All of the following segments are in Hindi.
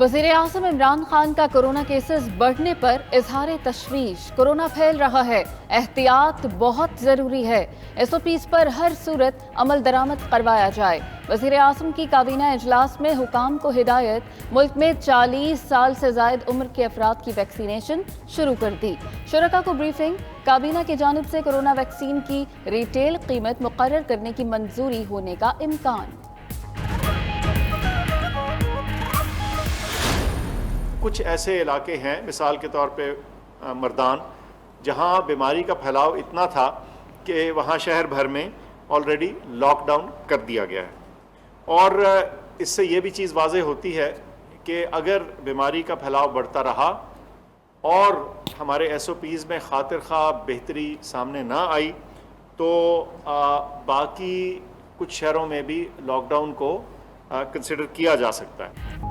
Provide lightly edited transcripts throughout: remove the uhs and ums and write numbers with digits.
वज़ीर आज़म इमरान खान का कोरोना केसेस बढ़ने पर इजहार तशवीश। कोरोना फैल रहा है, एहतियात बहुत ज़रूरी है। SOPs पर हर सूरत अमल दरामद करवाया जाए। वज़ीर आज़म की काबीना इजलास में हुकाम को हिदायत, मुल्क में 40 साल से ज़ायद उम्र के अफराद की वैक्सीनेशन शुरू कर दी। शुरका को ब्रीफिंग, काबीना की जानिब से कोरोना वैक्सीन की रिटेल कीमत मुकर्रर करने की मंजूरी होने का इम्कान। कुछ ऐसे इलाके हैं, मिसाल के तौर पे मर्दान, जहां बीमारी का फैलाव इतना था कि वहां शहर भर में ऑलरेडी लॉकडाउन कर दिया गया है। और इससे ये भी चीज़ वाज़ेह होती है कि अगर बीमारी का फैलाव बढ़ता रहा और हमारे SOPs में खातिर खा बेहतरी सामने ना आई तो बाकी कुछ शहरों में भी लॉकडाउन को कंसिडर किया जा सकता है।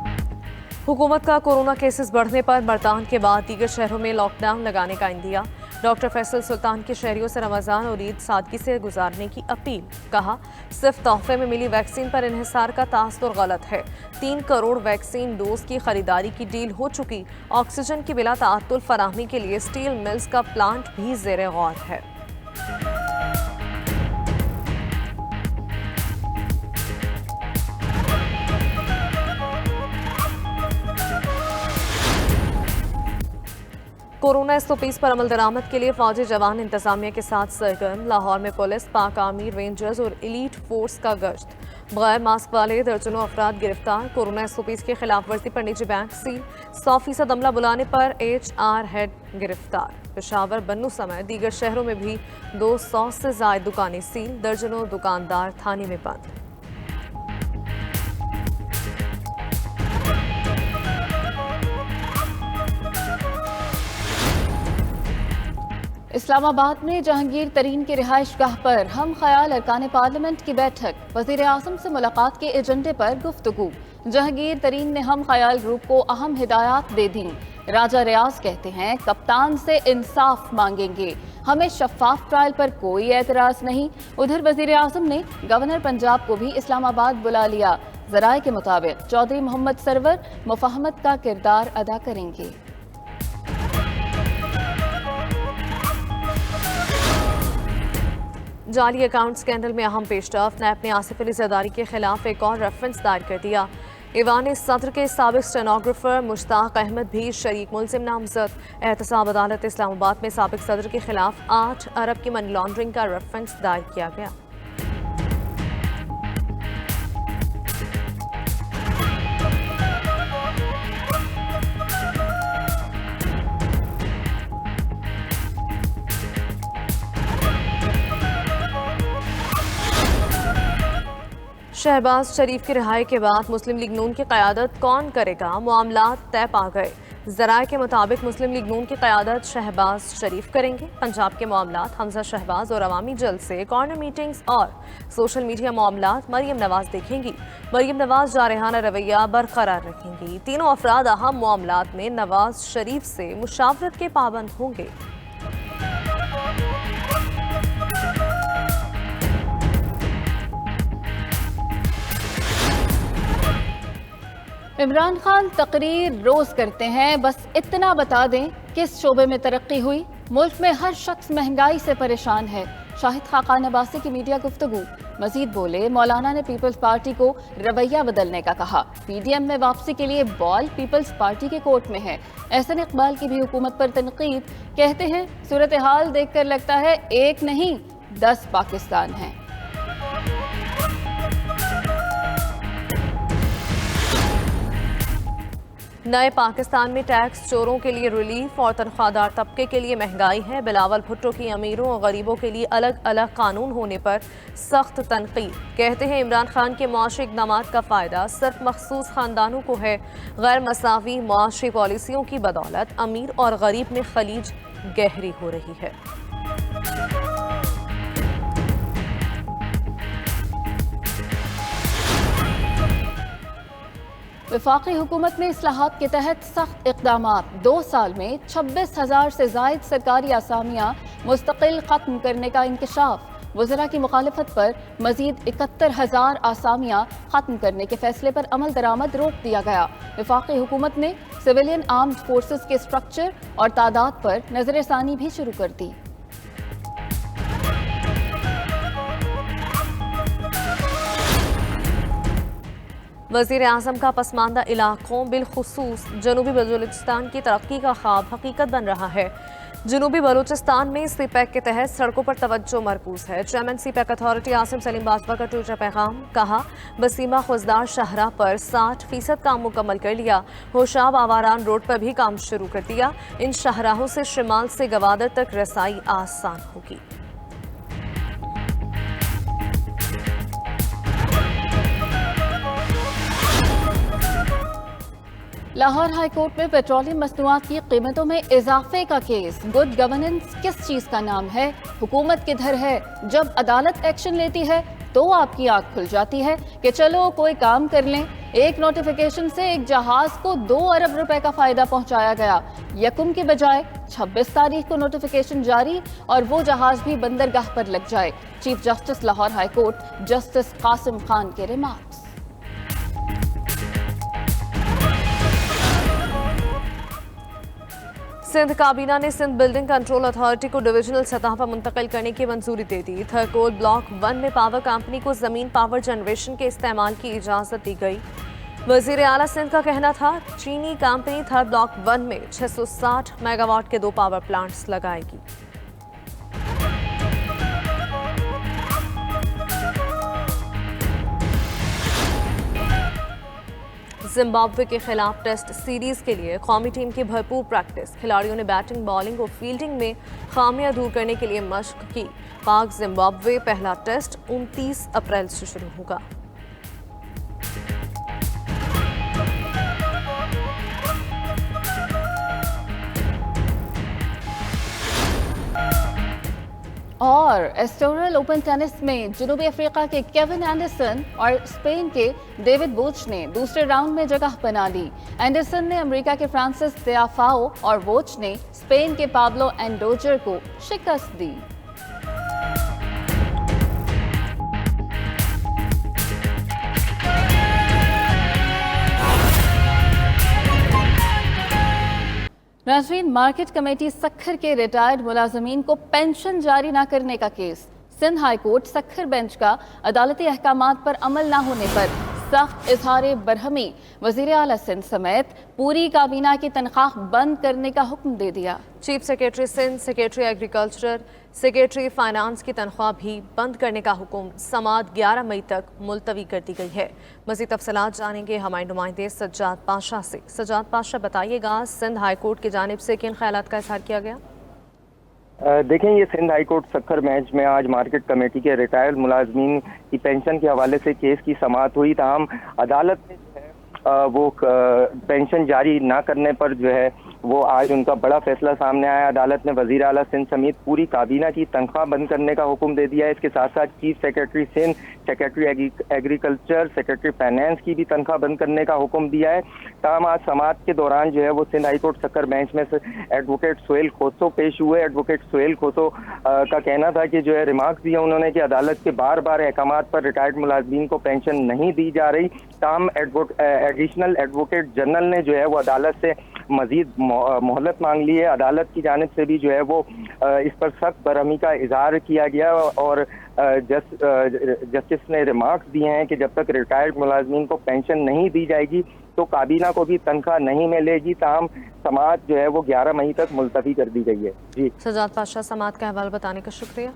हुकूमत का कोरोना केसेस बढ़ने पर मर्दान के बाद दीगर शहरों में लॉकडाउन लगाने का इंदिया। डॉक्टर फैसल सुल्तान के शहरियों से रमज़ान और ईद सादगी से गुजारने की अपील। कहा, सिर्फ तोहफे में मिली वैक्सीन पर इन्हिसार का तासुर गलत है। 3 करोड़ वैक्सीन डोज की खरीदारी की डील हो चुकी। ऑक्सीजन की बिला ताअत्तुल फराहमी के लिए स्टील मिल्स का प्लांट भी ज़ेरे गौर है। कोरोना SOPs पर अमल दरामद के लिए फौजी जवान इंतजामिया के साथ सरगर्म। लाहौर में पुलिस, पाक आर्मी, रेंजर्स और एलीट फोर्स का गश्त। बगैर मास्क वाले दर्जनों अफराद गिरफ्तार। कोरोना SOPs की खिलाफ वर्जी पर निजी बैंक सील। 100% अमला बुलाने पर HR हेड गिरफ्तार। पेशावर, बन्नू समेत दीगर शहरों में भी 200 से ज्यादा दुकानें सील। दर्जनों दुकानदार थाने में बंद। इस्लामाबाद में जहांगीर तरीन की रिहाइश गाह पर हम ख्याल अरकान पार्लियामेंट की बैठक। वज़ीर आज़म से मुलाकात के एजेंडे पर गुफ्तगू। जहांगीर तरीन ने हम ख्याल ग्रुप को अहम हिदायत दे दी। राजा रियाज कहते हैं, कप्तान से इंसाफ मांगेंगे, हमें शफाफ ट्रायल पर कोई एतराज नहीं। उधर वज़ीर आज़म ने गवर्नर पंजाब को भी इस्लामाबाद बुला लिया। ज़राए के मुताबिक चौधरी मोहम्मद सरवर मुफाहमत का किरदार अदा करेंगे। जाली अकाउंट स्कैंडल में अहम पेशरफ। नैब ने आसिफ अली जरदारी के खिलाफ एक और रेफरेंस दायर कर दिया। ईवान सदर के साबिक स्टेनोग्राफर मुश्ताक अहमद भी शरीक मुलजिम नामजद। एहतसाब अदालत इस्लामाबाद में साबिक सदर के खिलाफ 8 अरब की मनी लॉन्ड्रिंग का रेफरेंस दायर किया गया। शहबाज शरीफ की रिहाई के बाद मुस्लिम लीग नून की क़यादत कौन करेगा, मामलात तय पा गए। ज़राए के मुताबिक मुस्लिम लीग नून की क़यादत शहबाज शरीफ करेंगे। पंजाब के मामलात हमजा शहबाज और अवामी जलसे, कॉर्नर मीटिंग्स और सोशल मीडिया मामलात मरियम नवाज देखेंगी। मरियम नवाज जारहाना रवैया बरकरार रखेंगी। तीनों अफराद अहम मामलात में नवाज शरीफ से मुशावरत के पाबंद होंगे। इमरान खान तकरीर रोज करते हैं, बस इतना बता दें किस शोबे में तरक्की हुई। मुल्क में हर शख्स महंगाई से परेशान है। शाहिद खाकान अब्बासी की मीडिया गुफ्तगू। मजीद बोले, मौलाना ने पीपल्स पार्टी को रवैया बदलने का कहा। PDM में वापसी के लिए बॉल पीपल्स पार्टी के कोर्ट में है। एहसन इकबाल की भी हुकूमत पर तनकीद। कहते हैं, सूरत हाल देखकर लगता है एक नहीं 10 पाकिस्तान हैं। नए पाकिस्तान में टैक्स चोरों के लिए रिलीफ और तनख्वाहदार तबके के लिए महंगाई है। बिलावल भुट्टो की अमीरों और गरीबों के लिए अलग अलग कानून होने पर सख्त तनकीद। कहते हैं, इमरान खान के मुआशी इक़दामात का फ़ायदा सिर्फ मखसूस ख़ानदानों को है। गैर मसावी मुआशी पॉलिसियों की बदौलत अमीर और गरीब में खलीज गहरी हो रही है। वफाकी हुकूमत में इस्लाहात के तहत सख्त इक़दामात। 2 साल में 26,000 से ज़ायद सरकारी असामियाँ मुस्तकिल ख़त्म करने का इंकशाफ। वज़रा की मुखालफत पर मजीद 71,000 आसामियाँ खत्म करने के फैसले पर अमल दरामद रोक दिया गया। वफाकी हुकूमत ने सिविलियन आर्म्ड फोर्सेस के स्ट्रक्चर और तादाद पर नजरसानी भी शुरू कर दी। वज़ीर आज़म का पसमानदा इलाकों बिलखुसूस जनूबी बलूचिस्तान की तरक्की का ख्वाब हकीकत बन रहा है। जनूबी बलूचिस्तान में सीपैक के तहत सड़कों पर तवज्जो मरकूज है। Chairman CPEC authority Asim Salim Bajwa का ट्विटर पैगाम, कहा बसीमा खुजदार शाहराह पर 60% काम मुकम्मल कर लिया। होशाब आवारान रोड पर भी काम शुरू कर दिया। इन शाहराहों से शिमाल से गवादर तक रसाई आसान होगी। लाहौर हाई कोर्ट में पेट्रोलियम मसनूआत की कीमतों में इजाफे का केस। गुड गवर्नेंस किस चीज का नाम है? हुकूमत किधर है? जब अदालत एक्शन लेती है तो आपकी आंख खुल जाती है कि चलो कोई काम कर लें। एक नोटिफिकेशन से एक जहाज को 2 अरब रुपए का फायदा पहुंचाया गया। यकुम की बजाय 26 तारीख को नोटिफिकेशन जारी और वो जहाज भी बंदरगाह पर लग जाए। Chief justice Lahore high court justice Qasim Khan के रिमार्क्स। सिंध काबीना ने सिंध बिल्डिंग कंट्रोल अथॉरिटी को डिविजनल सतह पर मुंतकिल करने की मंजूरी दे दी। थरकोल ब्लॉक 1 में पावर कंपनी को जमीन पावर जनरेशन के इस्तेमाल की इजाजत दी गई। वजीर आला सिंध का कहना था चीनी कंपनी थर ब्लॉक 1 में 660 मेगावाट के 2 पावर प्लांट्स लगाएगी। जिम्बाब्वे के खिलाफ टेस्ट सीरीज के लिए कौमी टीम की भरपूर प्रैक्टिस। खिलाड़ियों ने बैटिंग, बॉलिंग और फील्डिंग में खामियां दूर करने के लिए मशक की। पाक जिम्बाब्वे पहला टेस्ट 29 अप्रैल से शुरू होगा। और एस्टोरल ओपन टेनिस में जनूबी अफ्रीका के केविन एंडरसन और स्पेन के डेविड वोच ने दूसरे राउंड में जगह बना ली। एंडरसन ने अमेरिका के फ्रांसिस तियाफाओ और वोच ने स्पेन के पाब्लो एंडोजर को शिकस्त दी। नाज़रीन, मार्केट कमेटी सक्खर के रिटायर्ड मुलाजमीन को पेंशन जारी न करने का केस। Sindh high court Sukkur bench का अदालती अहकामात पर अमल न होने पर सख्त इजहार बरहमी वज़ीर आला सिंध समेत पूरी काबीना की तनख्वाह बंद करने का हुक्म दे दिया। Chief secretary Sindh, secretary agriculture, secretary finance की तनख्वाह भी बंद करने का हुक्म समात 11 मई तक मुलतवी कर दी गई है। मज़ीद तफसीलात जानेंगे हमारे नुमाइंदे सज्जाद पाशा से। सज्जाद पाशा, बताइएगा सिंध हाई कोर्ट की जानिब से किन ख्यालात का इजहार किया गया? देखें, ये Sindh high court Sukkur bench में आज मार्केट कमेटी के रिटायर्ड मुलाजमीन की पेंशन के हवाले से केस की समाअत हुई। ताहम अदालत ने जो है वो पेंशन जारी ना करने पर जो है वो आज उनका बड़ा फैसला सामने आया। अदालत ने वज़ीर आला सिंध समेत पूरी काबीना की तनख्वाह बंद करने का हुक्म दे दिया है। इसके साथ साथ chief secretary Sindh, secretary agriculture, secretary finance की भी तनख्वाह बंद करने का हुक्म दिया है। ताहम आज समाअत के दौरान जो है वो Sindh high court Sukkur bench में से एडवोकेट सोहेल खोसो पेश हुए। एडवोकेट सोहेल खोसो का कहना था कि जो है रिमार्क्स दिया उन्होंने कि अदालत के बार बार अहकामात पर रिटायर्ड मुलाजमीन को पेंशन नहीं दी जा रही। ताहम एडिशनल एडवोकेट जनरल ने जो है वो अदालत से मजीद मोहलत मांग ली है। अदालत की जानिब से भी जो है वो इस पर सख्त बरहमी का इजहार किया गया और जस्टिस ने रिमार्क्स दिए हैं कि जब तक रिटायर्ड मुलाजमीन को पेंशन नहीं दी जाएगी तो काबीना को भी तनख्वाह नहीं मिलेगी। ताहम समाअत जो है वो 11 मई तक मुलतवी कर दी गई है। जी सज्जाद पाशा, समाअत का अहवाल बताने का शुक्रिया।